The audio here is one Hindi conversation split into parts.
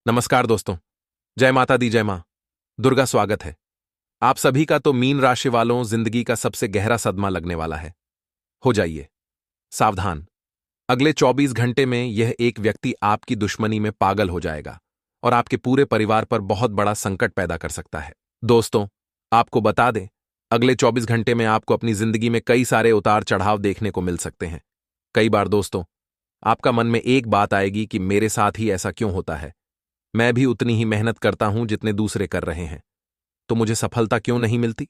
नमस्कार दोस्तों। जय माता दी, जय मां दुर्गा। स्वागत है आप सभी का। तो मीन राशि वालों, जिंदगी का सबसे गहरा सदमा लगने वाला है। हो जाइए सावधान। अगले 24 घंटे में यह एक व्यक्ति आपकी दुश्मनी में पागल हो जाएगा और आपके पूरे परिवार पर बहुत बड़ा संकट पैदा कर सकता है। दोस्तों, आपको बता दें, अगले 24 घंटे में आपको अपनी जिंदगी में कई सारे उतार चढ़ाव देखने को मिल सकते हैं। कई बार दोस्तों, आपका मन में एक बात आएगी कि मेरे साथ ही ऐसा क्यों होता है। मैं भी उतनी ही मेहनत करता हूं जितने दूसरे कर रहे हैं, तो मुझे सफलता क्यों नहीं मिलती।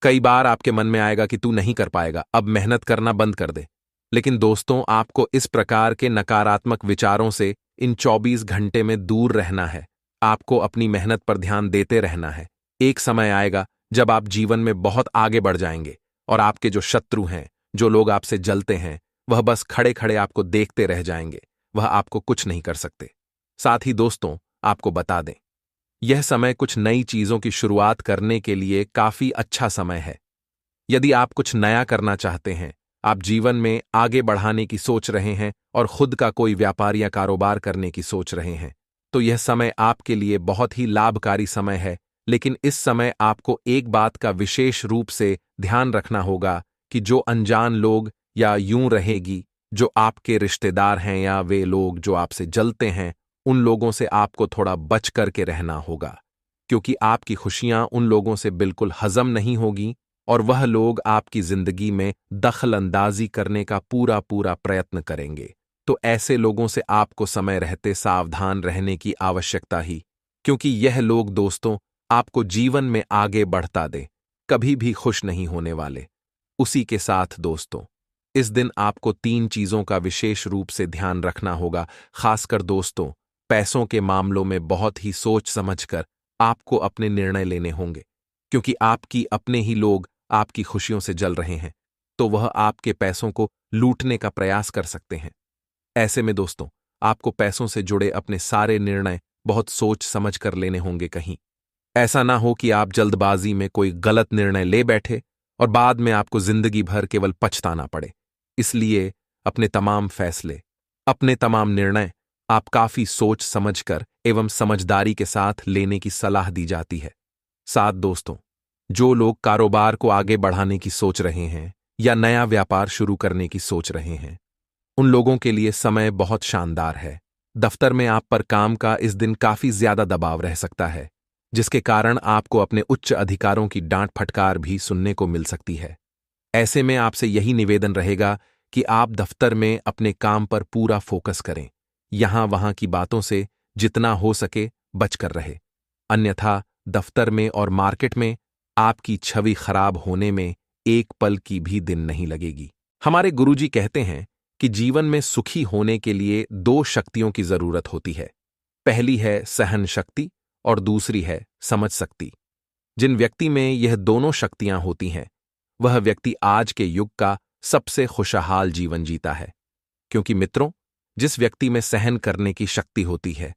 कई बार आपके मन में आएगा कि तू नहीं कर पाएगा, अब मेहनत करना बंद कर दे। लेकिन दोस्तों, आपको इस प्रकार के नकारात्मक विचारों से इन 24 घंटे में दूर रहना है। आपको अपनी मेहनत पर ध्यान देते रहना है। एक समय आएगा जब आप जीवन में बहुत आगे बढ़ जाएंगे और आपके जो शत्रु हैं, जो लोग आपसे जलते हैं, वह बस खड़े खड़े आपको देखते रह जाएंगे। वह आपको कुछ नहीं कर सकते। साथ ही दोस्तों, आपको बता दें, यह समय कुछ नई चीजों की शुरुआत करने के लिए काफी अच्छा समय है। यदि आप कुछ नया करना चाहते हैं, आप जीवन में आगे बढ़ाने की सोच रहे हैं और खुद का कोई व्यापार या कारोबार करने की सोच रहे हैं, तो यह समय आपके लिए बहुत ही लाभकारी समय है। लेकिन इस समय आपको एक बात का विशेष रूप से ध्यान रखना होगा कि जो अनजान लोग या यूं रहेगी जो आपके रिश्तेदार हैं या वे लोग जो आपसे जलते हैं, उन लोगों से आपको थोड़ा बच करके रहना होगा, क्योंकि आपकी खुशियां उन लोगों से बिल्कुल हजम नहीं होगी और वह लोग आपकी जिंदगी में दखल अंदाजी करने का पूरा पूरा प्रयत्न करेंगे। तो ऐसे लोगों से आपको समय रहते सावधान रहने की आवश्यकता ही, क्योंकि यह लोग दोस्तों आपको जीवन में आगे बढ़ता दे, कभी भी खुश नहीं होने वाले। उसी के साथ दोस्तों, इस दिन आपको 3 चीजों का विशेष रूप से ध्यान रखना होगा। खासकर दोस्तों, पैसों के मामलों में बहुत ही सोच समझकर आपको अपने निर्णय लेने होंगे, क्योंकि आपकी अपने ही लोग आपकी खुशियों से जल रहे हैं, तो वह आपके पैसों को लूटने का प्रयास कर सकते हैं। ऐसे में दोस्तों, आपको पैसों से जुड़े अपने सारे निर्णय बहुत सोच समझ कर लेने होंगे। कहीं ऐसा ना हो कि आप जल्दबाजी में कोई गलत निर्णय ले बैठे और बाद में आपको जिंदगी भर केवल पछताना पड़े। इसलिए अपने तमाम फैसले, अपने तमाम निर्णय आप काफी सोच समझकर एवं समझदारी के साथ लेने की सलाह दी जाती है। साथ दोस्तों, जो लोग कारोबार को आगे बढ़ाने की सोच रहे हैं या नया व्यापार शुरू करने की सोच रहे हैं, उन लोगों के लिए समय बहुत शानदार है। दफ्तर में आप पर काम का इस दिन काफी ज्यादा दबाव रह सकता है, जिसके कारण आपको अपने उच्च अधिकारों की डांट फटकार भी सुनने को मिल सकती है। ऐसे में आपसे यही निवेदन रहेगा कि आप दफ्तर में अपने काम पर पूरा फोकस करें। यहां वहां की बातों से जितना हो सके बचकर रहे, अन्यथा दफ्तर में और मार्केट में आपकी छवि खराब होने में एक पल की भी दिन नहीं लगेगी। हमारे गुरुजी कहते हैं कि जीवन में सुखी होने के लिए 2 शक्तियों की जरूरत होती है। पहली है सहन शक्ति और दूसरी है समझ शक्ति। जिन व्यक्ति में यह दोनों शक्तियां होती हैं, वह व्यक्ति आज के युग का सबसे खुशहाल जीवन जीता है। क्योंकि मित्रों, जिस व्यक्ति में सहन करने की शक्ति होती है,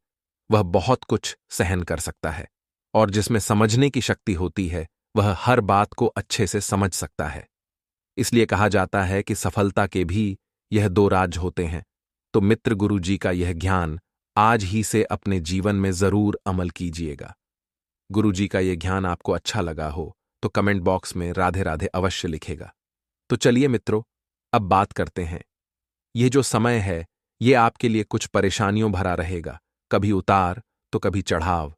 वह बहुत कुछ सहन कर सकता है, और जिसमें समझने की शक्ति होती है, वह हर बात को अच्छे से समझ सकता है। इसलिए कहा जाता है कि सफलता के भी यह 2 राज होते हैं। तो मित्र गुरु जी का यह ज्ञान आज ही से अपने जीवन में जरूर अमल कीजिएगा। गुरु जी का यह ज्ञान आपको अच्छा लगा हो तो कमेंट बॉक्स में राधे राधे अवश्य लिखेगा। तो चलिए मित्रों, अब बात करते हैं। यह जो समय है, ये आपके लिए कुछ परेशानियों भरा रहेगा। कभी उतार तो कभी चढ़ाव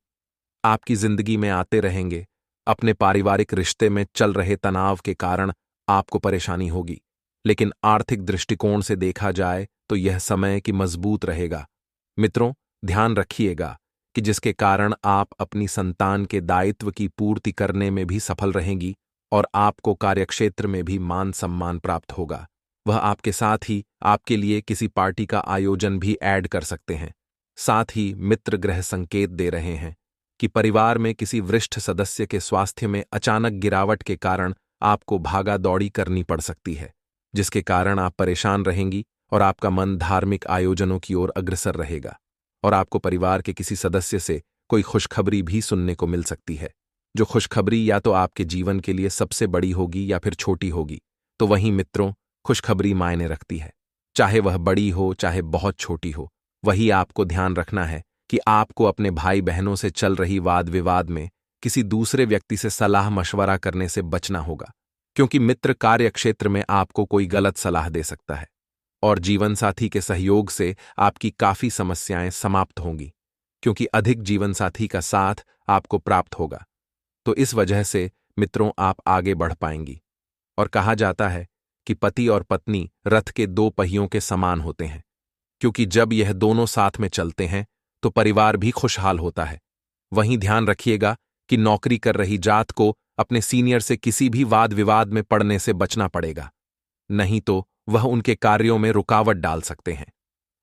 आपकी जिंदगी में आते रहेंगे। अपने पारिवारिक रिश्ते में चल रहे तनाव के कारण आपको परेशानी होगी, लेकिन आर्थिक दृष्टिकोण से देखा जाए तो यह समय की मजबूत रहेगा। मित्रों, ध्यान रखिएगा कि जिसके कारण आप अपनी संतान के दायित्व की पूर्ति करने में भी सफल रहेंगी और आपको कार्यक्षेत्र में भी मान सम्मान प्राप्त होगा। वह आपके साथ ही आपके लिए किसी पार्टी का आयोजन भी ऐड कर सकते हैं। साथ ही मित्र ग्रह संकेत दे रहे हैं कि परिवार में किसी वरिष्ठ सदस्य के स्वास्थ्य में अचानक गिरावट के कारण आपको भागा दौड़ी करनी पड़ सकती है, जिसके कारण आप परेशान रहेंगी और आपका मन धार्मिक आयोजनों की ओर अग्रसर रहेगा। और आपको परिवार के किसी सदस्य से कोई खुशखबरी भी सुनने को मिल सकती है, जो खुशखबरी या तो आपके जीवन के लिए सबसे बड़ी होगी या फिर छोटी होगी। तो वहीं मित्रों, खुशखबरी मायने रखती है, चाहे वह बड़ी हो चाहे बहुत छोटी हो। वही आपको ध्यान रखना है कि आपको अपने भाई बहनों से चल रही वाद विवाद में किसी दूसरे व्यक्ति से सलाह मशवरा करने से बचना होगा, क्योंकि मित्र कार्य क्षेत्र में आपको कोई गलत सलाह दे सकता है और जीवनसाथी के सहयोग से आपकी काफी समस्याएं समाप्त होंगी, क्योंकि अधिक जीवनसाथी का साथ आपको प्राप्त होगा। तो इस वजह से मित्रों आप आगे बढ़ पाएंगी। और कहा जाता है कि पति और पत्नी रथ के दो पहियों के समान होते हैं, क्योंकि जब यह दोनों साथ में चलते हैं तो परिवार भी खुशहाल होता है। वहीं ध्यान रखिएगा कि नौकरी कर रही जात को अपने सीनियर से किसी भी वाद विवाद में पड़ने से बचना पड़ेगा, नहीं तो वह उनके कार्यों में रुकावट डाल सकते हैं।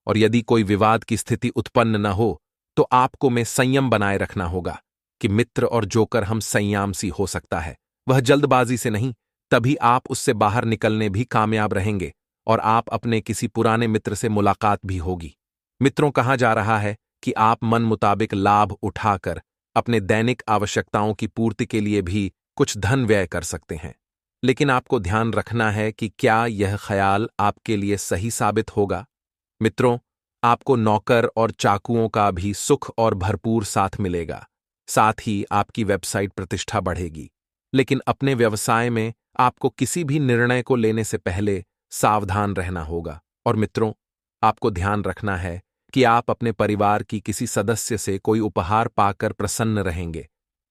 और यदि कोई विवाद की स्थिति उत्पन्न न हो तो आपको में संयम बनाए रखना होगा कि मित्र और जोकर हम संयामसी हो सकता है, वह जल्दबाजी से नहीं, तभी आप उससे बाहर निकलने भी कामयाब रहेंगे और आप अपने किसी पुराने मित्र से मुलाकात भी होगी। मित्रों, कहा जा रहा है कि आप मन मुताबिक लाभ उठाकर अपने दैनिक आवश्यकताओं की पूर्ति के लिए भी कुछ धन व्यय कर सकते हैं, लेकिन आपको ध्यान रखना है कि क्या यह ख्याल आपके लिए सही साबित होगा। मित्रों, आपको नौकर और चाकुओं का भी सुख और भरपूर साथ मिलेगा, साथ ही आपकी वेबसाइट प्रतिष्ठा बढ़ेगी, लेकिन अपने व्यवसाय में आपको किसी भी निर्णय को लेने से पहले सावधान रहना होगा। और मित्रों, आपको ध्यान रखना है कि आप अपने परिवार की किसी सदस्य से कोई उपहार पाकर प्रसन्न रहेंगे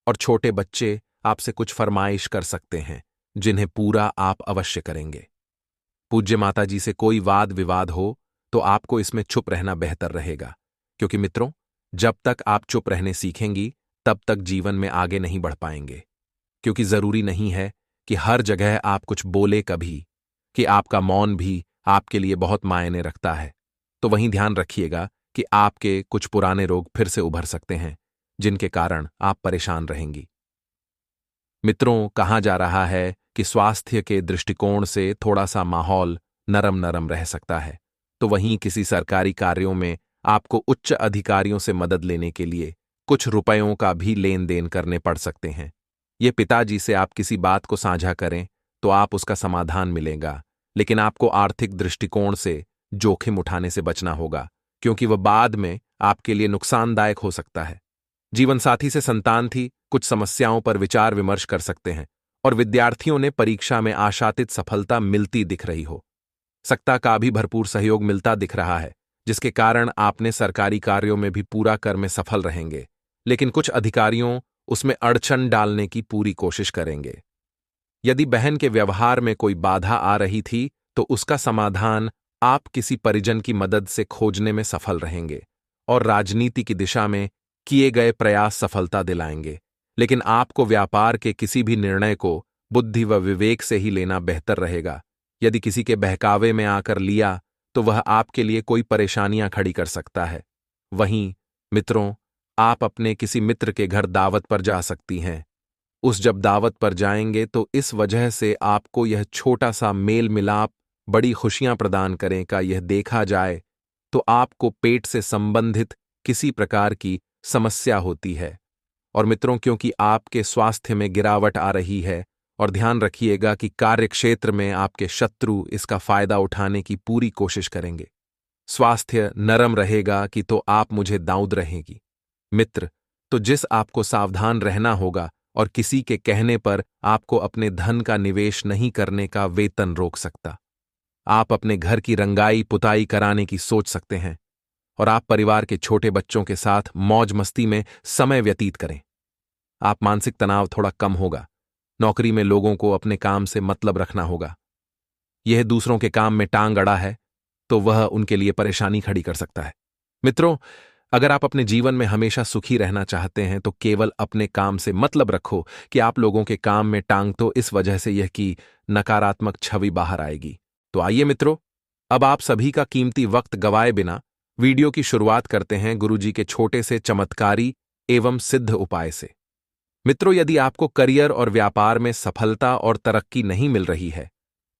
और छोटे बच्चे आपसे कुछ फरमाइश कर सकते हैं, जिन्हें पूरा आप अवश्य करेंगे। पूज्य माता जी से कोई वाद विवाद हो तो आपको इसमें चुप रहना बेहतर रहेगा, क्योंकि मित्रों, जब तक आप चुप रहने सीखेंगी तब तक जीवन में आगे नहीं बढ़ पाएंगे। क्योंकि जरूरी नहीं है कि हर जगह आप कुछ बोले कभी, कि आपका मौन भी आपके लिए बहुत मायने रखता है। तो वहीं ध्यान रखिएगा कि आपके कुछ पुराने रोग फिर से उभर सकते हैं, जिनके कारण आप परेशान रहेंगी। मित्रों, कहा जा रहा है कि स्वास्थ्य के दृष्टिकोण से थोड़ा सा माहौल नरम नरम रह सकता है, तो वहीं किसी सरकारी कार्यों में आपको उच्च अधिकारियों से मदद लेने के लिए कुछ रुपयों का भी लेन देन करने पड़ सकते हैं। ये पिताजी से आप किसी बात को साझा करें तो आप उसका समाधान मिलेगा, लेकिन आपको आर्थिक दृष्टिकोण से जोखिम उठाने से बचना होगा, क्योंकि वह बाद में आपके लिए नुकसानदायक हो सकता है। जीवनसाथी से संतान थी कुछ समस्याओं पर विचार विमर्श कर सकते हैं और विद्यार्थियों ने परीक्षा में आशातीत सफलता मिलती दिख रही हो। सत्ता का भी भरपूर सहयोग मिलता दिख रहा है, जिसके कारण आपने सरकारी कार्यों में भी पूरा कर में सफल रहेंगे, लेकिन कुछ अधिकारियों उसमें अड़चन डालने की पूरी कोशिश करेंगे। यदि बहन के व्यवहार में कोई बाधा आ रही थी तो उसका समाधान आप किसी परिजन की मदद से खोजने में सफल रहेंगे और राजनीति की दिशा में किए गए प्रयास सफलता दिलाएंगे। लेकिन आपको व्यापार के किसी भी निर्णय को बुद्धि व विवेक से ही लेना बेहतर रहेगा। यदि किसी के बहकावे में आकर लिया तो वह आपके लिए कोई परेशानियां खड़ी कर सकता है। वहीं मित्रों, आप अपने किसी मित्र के घर दावत पर जा सकती हैं। उस जब दावत पर जाएंगे तो इस वजह से आपको यह छोटा सा मेल मिलाप बड़ी खुशियां प्रदान करें का यह देखा जाए तो आपको पेट से संबंधित किसी प्रकार की समस्या होती है। और मित्रों, क्योंकि आपके स्वास्थ्य में गिरावट आ रही है, और ध्यान रखिएगा कि कार्यक्षेत्र में आपके शत्रु इसका फायदा उठाने की पूरी कोशिश करेंगे। स्वास्थ्य नरम रहेगा कि तो आप मुझे दाऊद रहेगी। मित्र, तो जिस आपको सावधान रहना होगा और किसी के कहने पर आपको अपने धन का निवेश नहीं करने का वेतन रोक सकता। आप अपने घर की रंगाई पुताई कराने की सोच सकते हैं और आप परिवार के छोटे बच्चों के साथ मौज मस्ती में समय व्यतीत करें। आप मानसिक तनाव थोड़ा कम होगा। नौकरी में लोगों को अपने काम से मतलब रखना होगा। यह दूसरों के काम में टांग अड़ा है तो वह उनके लिए परेशानी खड़ी कर सकता है। मित्रों, अगर आप अपने जीवन में हमेशा सुखी रहना चाहते हैं तो केवल अपने काम से मतलब रखो कि आप लोगों के काम में टांग तो इस वजह से यह कि नकारात्मक छवि बाहर आएगी। तो आइए मित्रों, अब आप सभी का कीमती वक्त गवाए बिना वीडियो की शुरुआत करते हैं गुरुजी के छोटे से चमत्कारी एवं सिद्ध उपाय से। मित्रों, यदि आपको करियर और व्यापार में सफलता और तरक्की नहीं मिल रही है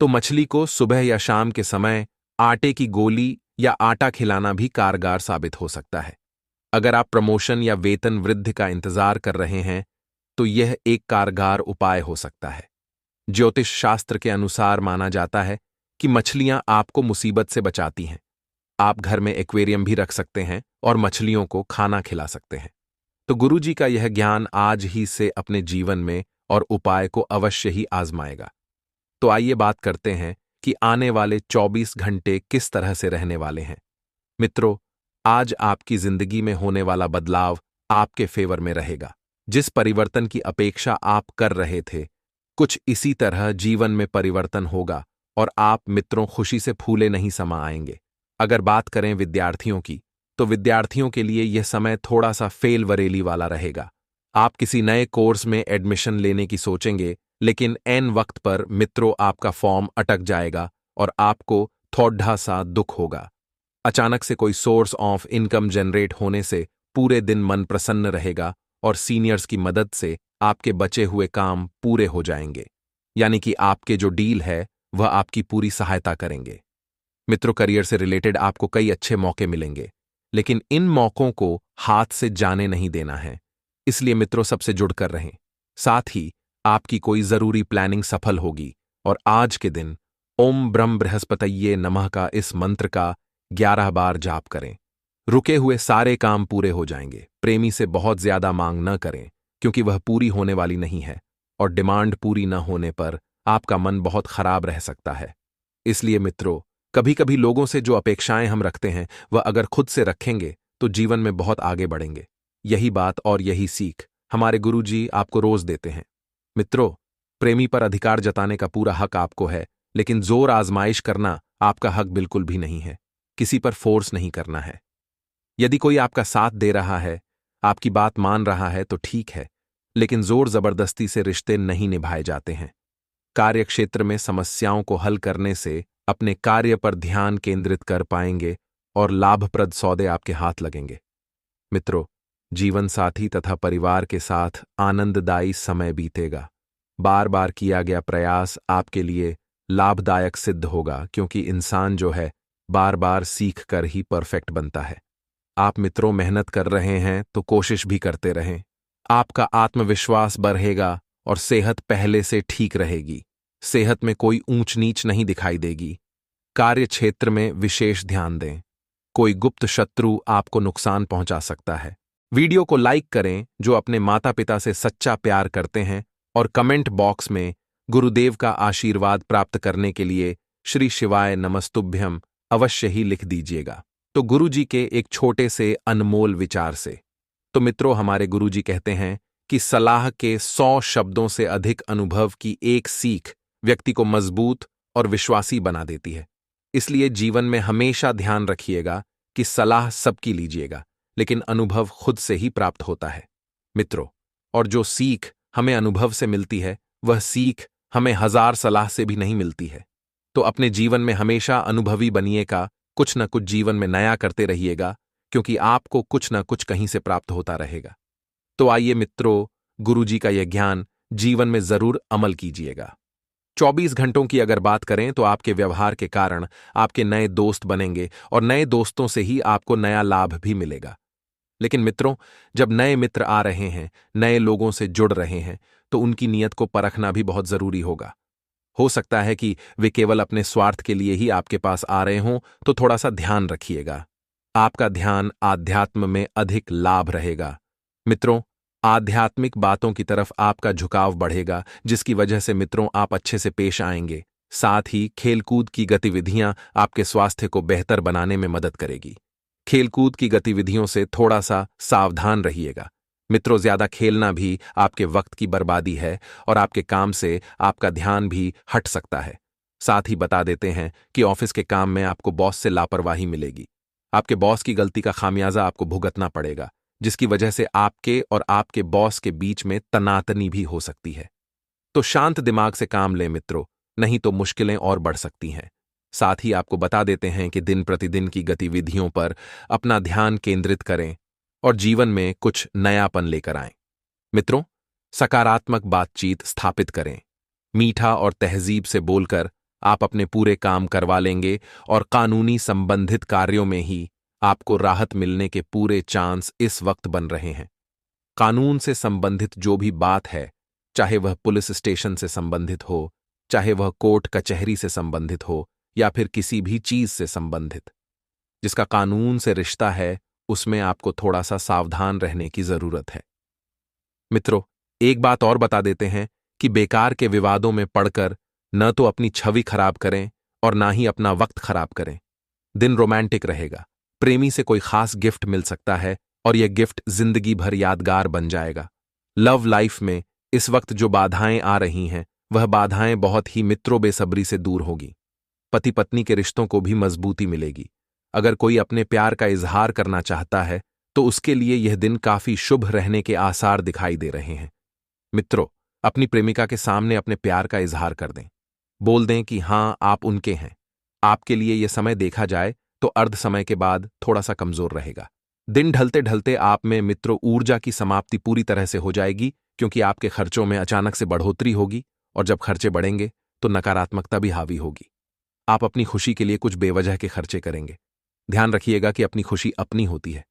तो मछली को सुबह या शाम के समय आटे की गोली या आटा खिलाना भी कारगर साबित हो सकता है। अगर आप प्रमोशन या वेतन वृद्धि का इंतजार कर रहे हैं तो यह एक कारगर उपाय हो सकता है। ज्योतिष शास्त्र के अनुसार माना जाता है कि मछलियां आपको मुसीबत से बचाती हैं। आप घर में एक्वेरियम भी रख सकते हैं और मछलियों को खाना खिला सकते हैं। तो गुरुजी का यह ज्ञान आज ही से अपने जीवन में और उपाय को अवश्य ही आजमाएगा। तो आइए बात करते हैं कि आने वाले 24 घंटे किस तरह से रहने वाले हैं। मित्रों, आज आपकी जिंदगी में होने वाला बदलाव आपके फेवर में रहेगा। जिस परिवर्तन की अपेक्षा आप कर रहे थे, कुछ इसी तरह जीवन में परिवर्तन होगा और आप मित्रों खुशी से फूले नहीं समा आएंगे। अगर बात करें विद्यार्थियों की, तो विद्यार्थियों के लिए यह समय थोड़ा सा फेल वरेली वाला रहेगा। आप किसी नए कोर्स में एडमिशन लेने की सोचेंगे, लेकिन ऐन वक्त पर मित्रों आपका फॉर्म अटक जाएगा और आपको थोड़ा सा दुख होगा। अचानक से कोई सोर्स ऑफ इनकम जनरेट होने से पूरे दिन मन प्रसन्न रहेगा और सीनियर्स की मदद से आपके बचे हुए काम पूरे हो जाएंगे। यानी कि आपके जो डील है वह आपकी पूरी सहायता करेंगे। मित्रों, करियर से रिलेटेड आपको कई अच्छे मौके मिलेंगे, लेकिन इन मौकों को हाथ से जाने नहीं देना है। इसलिए मित्रों, सबसे जुड़कर रहें। साथ ही आपकी कोई जरूरी प्लानिंग सफल होगी और आज के दिन ओम ब्रह्म बृहस्पतये नमः का इस मंत्र का 11 बार जाप करें। रुके हुए सारे काम पूरे हो जाएंगे। प्रेमी से बहुत ज्यादा मांग न करें, क्योंकि वह पूरी होने वाली नहीं है और डिमांड पूरी न होने पर आपका मन बहुत खराब रह सकता है। इसलिए मित्रों, कभी कभी लोगों से जो अपेक्षाएं हम रखते हैं वह अगर खुद से रखेंगे तो जीवन में बहुत आगे बढ़ेंगे। यही बात और यही सीख हमारे गुरुजी आपको रोज देते हैं। मित्रों, प्रेमी पर अधिकार जताने का पूरा हक आपको है, लेकिन जोर आजमाइश करना आपका हक बिल्कुल भी नहीं है। किसी पर फोर्स नहीं करना है। यदि कोई आपका साथ दे रहा है, आपकी बात मान रहा है तो ठीक है, लेकिन जोर जबरदस्ती से रिश्ते नहीं निभाए जाते हैं। कार्य क्षेत्र में समस्याओं को हल करने से अपने कार्य पर ध्यान केंद्रित कर पाएंगे और लाभप्रद सौदे आपके हाथ लगेंगे। मित्रों, जीवन साथी तथा परिवार के साथ आनंददायी समय बीतेगा। बार बार किया गया प्रयास आपके लिए लाभदायक सिद्ध होगा, क्योंकि इंसान जो है बार बार सीख कर ही परफेक्ट बनता है। आप मित्रों मेहनत कर रहे हैं तो कोशिश भी करते रहें। आपका आत्मविश्वास बढ़ेगा और सेहत पहले से ठीक रहेगी। सेहत में कोई ऊंच नीच नहीं दिखाई देगी। कार्य क्षेत्र में विशेष ध्यान दें। कोई गुप्त शत्रु आपको नुकसान पहुंचा सकता है। वीडियो को लाइक करें जो अपने माता पिता से सच्चा प्यार करते हैं, और कमेंट बॉक्स में गुरुदेव का आशीर्वाद प्राप्त करने के लिए श्री शिवाय नमस्तुभ्यम अवश्य ही लिख दीजिएगा। तो गुरुजी के एक छोटे से अनमोल विचार से, तो मित्रों, हमारे गुरुजी कहते हैं कि सलाह के 100 शब्दों से अधिक अनुभव की एक सीख व्यक्ति को मजबूत और विश्वासी बना देती है। इसलिए जीवन में हमेशा ध्यान रखिएगा कि सलाह सबकी लीजिएगा, लेकिन अनुभव खुद से ही प्राप्त होता है। मित्रों, और जो सीख हमें अनुभव से मिलती है वह सीख हमें 1000 सलाह से भी नहीं मिलती है। तो अपने जीवन में हमेशा अनुभवी बनिएगा, कुछ न कुछ जीवन में नया करते रहिएगा, क्योंकि आपको कुछ न कुछ कहीं से प्राप्त होता रहेगा। तो आइए मित्रों, गुरुजी का यह ज्ञान जीवन में जरूर अमल कीजिएगा। 24 घंटों की अगर बात करें तो आपके व्यवहार के कारण आपके नए दोस्त बनेंगे और नए दोस्तों से ही आपको नया लाभ भी मिलेगा। लेकिन मित्रों, जब नए मित्र आ रहे हैं, नए लोगों से जुड़ रहे हैं, तो उनकी नीयत को परखना भी बहुत जरूरी होगा। हो सकता है कि वे केवल अपने स्वार्थ के लिए ही आपके पास आ रहे हों, तो थोड़ा सा ध्यान रखिएगा। आपका ध्यान आध्यात्म में अधिक लाभ रहेगा। मित्रों, आध्यात्मिक बातों की तरफ आपका झुकाव बढ़ेगा, जिसकी वजह से मित्रों आप अच्छे से पेश आएंगे। साथ ही खेलकूद की गतिविधियां आपके स्वास्थ्य को बेहतर बनाने में मदद करेगी। खेलकूद की गतिविधियों से थोड़ा सा सावधान रहिएगा। मित्रों, ज्यादा खेलना भी आपके वक्त की बर्बादी है और आपके काम से आपका ध्यान भी हट सकता है। साथ ही बता देते हैं कि ऑफिस के काम में आपको बॉस से लापरवाही मिलेगी। आपके बॉस की गलती का खामियाजा आपको भुगतना पड़ेगा, जिसकी वजह से आपके और आपके बॉस के बीच में तनातनी भी हो सकती है। तो शांत दिमाग से काम लें मित्रों, नहीं तो मुश्किलें और बढ़ सकती हैं। साथ ही आपको बता देते हैं कि दिन प्रतिदिन की गतिविधियों पर अपना ध्यान केंद्रित करें और जीवन में कुछ नयापन लेकर आएं। मित्रों, सकारात्मक बातचीत स्थापित करें। मीठा और तहजीब से बोलकर आप अपने पूरे काम करवा लेंगे और कानूनी संबंधित कार्यों में ही आपको राहत मिलने के पूरे चांस इस वक्त बन रहे हैं। कानून से संबंधित जो भी बात है, चाहे वह पुलिस स्टेशन से संबंधित हो, चाहे वह कोर्ट कचहरी से संबंधित हो, या फिर किसी भी चीज से संबंधित, जिसका कानून से रिश्ता है, उसमें आपको थोड़ा सा सावधान रहने की जरूरत है। मित्रों, एक बात और बता देते हैं कि बेकार के विवादों में पड़कर न तो अपनी छवि खराब करें और ना ही अपना वक्त खराब करें। दिन रोमांटिक रहेगा, प्रेमी से कोई खास गिफ्ट मिल सकता है और यह गिफ्ट जिंदगी भर यादगार बन जाएगा। लव लाइफ में इस वक्त जो बाधाएं आ रही हैं, वह बाधाएं बहुत ही मित्रों बेसब्री से दूर होगी। पति पत्नी के रिश्तों को भी मजबूती मिलेगी। अगर कोई अपने प्यार का इजहार करना चाहता है तो उसके लिए यह दिन काफी शुभ रहने के आसार दिखाई दे रहे हैं। मित्रों, अपनी प्रेमिका के सामने अपने प्यार का इजहार कर दें। बोल दें कि हां, आप उनके हैं। आपके लिए यह समय देखा जाए तो अर्ध समय के बाद थोड़ा सा कमजोर रहेगा। दिन ढलते ढलते आप में मित्रों ऊर्जा की समाप्ति पूरी तरह से हो जाएगी, क्योंकि आपके खर्चों में अचानक से बढ़ोतरी होगी और जब खर्चे बढ़ेंगे तो नकारात्मकता भी हावी होगी। आप अपनी खुशी के लिए कुछ बेवजह के खर्चे करेंगे। ध्यान रखिएगा कि अपनी खुशी अपनी होती है,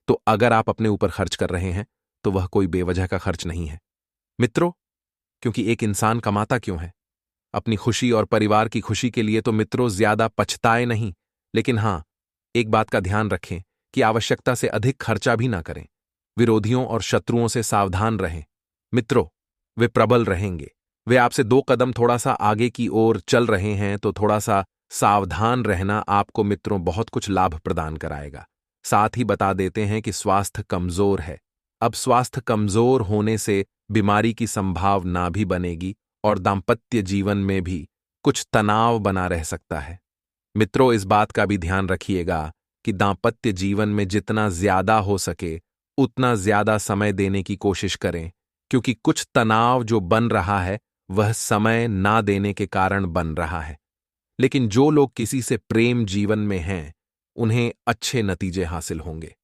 तो अगर आप अपने ऊपर खर्च कर रहे हैं तो वह कोई बेवजह का खर्च नहीं है। मित्रों, क्योंकि एक इंसान कमाता क्यों है? अपनी खुशी और परिवार की खुशी के लिए तो मित्रों ज्यादा पछताए नहीं, लेकिन हां, एक बात का ध्यान रखें कि आवश्यकता से अधिक खर्चा भी ना करें। विरोधियों और शत्रुओं से सावधान रहें। मित्रों, वे प्रबल रहेंगे। वे आपसे 2 कदम थोड़ा सा आगे की ओर चल रहे हैं, तो थोड़ा सा सावधान रहना आपको मित्रों बहुत कुछ लाभ प्रदान कराएगा। साथ ही बता देते हैं कि स्वास्थ्य कमजोर है। अब स्वास्थ्य कमजोर होने से बीमारी की संभावना भी बनेगी और दाम्पत्य जीवन में भी कुछ तनाव बना रह सकता है। मित्रों, इस बात का भी ध्यान रखिएगा कि दाम्पत्य जीवन में जितना ज्यादा हो सके उतना ज्यादा समय देने की कोशिश करें, क्योंकि कुछ तनाव जो बन रहा है वह समय ना देने के कारण बन रहा है। लेकिन जो लोग किसी से प्रेम जीवन में हैं, उन्हें अच्छे नतीजे हासिल होंगे।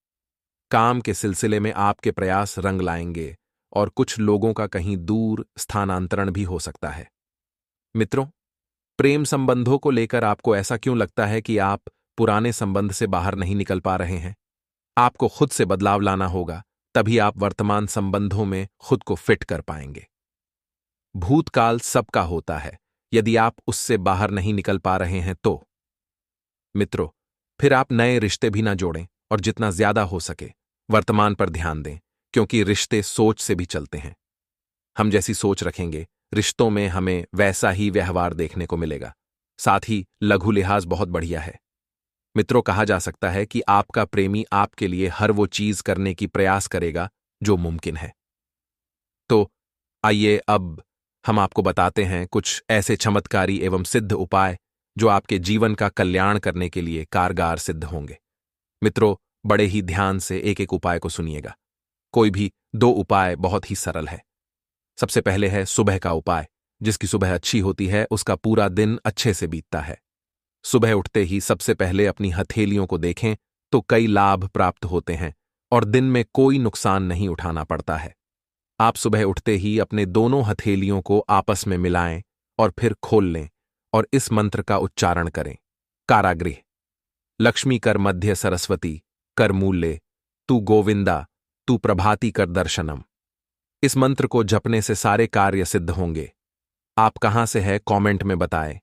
काम के सिलसिले में आपके प्रयास रंग लाएंगे और कुछ लोगों का कहीं दूर स्थानांतरण भी हो सकता है। मित्रों, प्रेम संबंधों को लेकर आपको ऐसा क्यों लगता है कि आप पुराने संबंध से बाहर नहीं निकल पा रहे हैं? आपको खुद से बदलाव लाना होगा, तभी आप वर्तमान संबंधों में खुद को फिट कर पाएंगे। भूतकाल सबका होता है, यदि आप उससे बाहर नहीं निकल पा रहे हैं तो मित्रों, फिर आप नए रिश्ते भी ना जोड़ें और जितना ज्यादा हो सके वर्तमान पर ध्यान दें, क्योंकि रिश्ते सोच से भी चलते हैं। हम जैसी सोच रखेंगे, रिश्तों में हमें वैसा ही व्यवहार देखने को मिलेगा। साथ ही लघु लिहाज बहुत बढ़िया है। मित्रों, कहा जा सकता है कि आपका प्रेमी आपके लिए हर वो चीज करने की प्रयास करेगा जो मुमकिन है। तो आइए अब हम आपको बताते हैं कुछ ऐसे चमत्कारी एवं सिद्ध उपाय जो आपके जीवन का कल्याण करने के लिए कारगर सिद्ध होंगे। मित्रों, बड़े ही ध्यान से एक एक उपाय को सुनिएगा। कोई भी 2 उपाय बहुत ही सरल है। सबसे पहले है सुबह का उपाय। जिसकी सुबह अच्छी होती है उसका पूरा दिन अच्छे से बीतता है। सुबह उठते ही सबसे पहले अपनी हथेलियों को देखें तो कई लाभ प्राप्त होते हैं और दिन में कोई नुकसान नहीं उठाना पड़ता है। आप सुबह उठते ही अपने दोनों हथेलियों को आपस में मिलाएं और फिर खोल लें और इस मंत्र का उच्चारण करें। कारागृह, लक्ष्मी कर मध्य सरस्वती कर मूल्य, तू गोविंदा तू प्रभाती कर दर्शनम। इस मंत्र को जपने से सारे कार्य सिद्ध होंगे। आप कहां से है कमेंट में बताएं।